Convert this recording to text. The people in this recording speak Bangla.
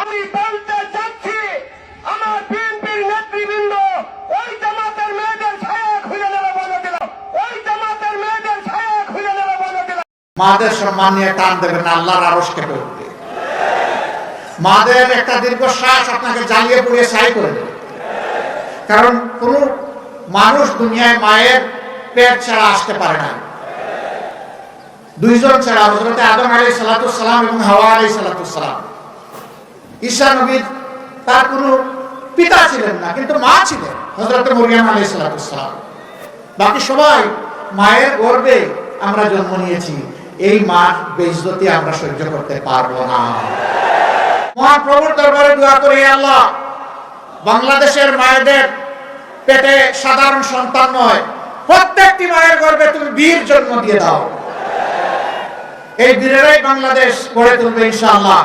আমি বলতে চাচ্ছি আমার বিএনপির নেতৃবৃন্দ ওই জামাতের মেয়েদের ছায়া খুলে নেওয়া বলে দিল, ওই জামাতের মেয়েদের ছায়া খুলে নেওয়া বলে দিল। মাদের সম্মান নিয়ে টান দেবেন না, আল্লাহর আরশ কেঁপে উঠবে। মাদের একটা দীর্ঘশ্বাস আপনাকে জ্বালিয়ে পুড়িয়ে ছাই করে দেবে। কারণ কোন মানুষ দুনিয়ায় মায়ের পেট ছাড়া আসতে পারে না। দুইজন ছাড়া, হযরত আদম আলাইহিস সালাতু সালাম এবং হাওয়া আলাইহিস সালাতু সালাম। ঈসা নবী তার কোনো পিতা ছিলেন না, কিন্তু মা ছিলেন, হযরত মরিয়ম আলাইহিস সালাতু সালাম। বাকি সবাই মায়ের গর্ভে আমরা জন্ম নিয়েছি। এই মার বেইজ্জতি আমরা সহ্য করতে পারবো না। মহাপ্রভুর দরবারে দোয়া করি, আল্লাহ বাংলাদেশের মায়েদের পেটে সাধারণ সন্তান নয়, প্রত্যেকটি মায়ের গর্ভে তুমি বীর জন্ম দিয়ে দাও। এই বীরেরাই বাংলাদেশ গড়ে তুলবে ইনশাআল্লাহ।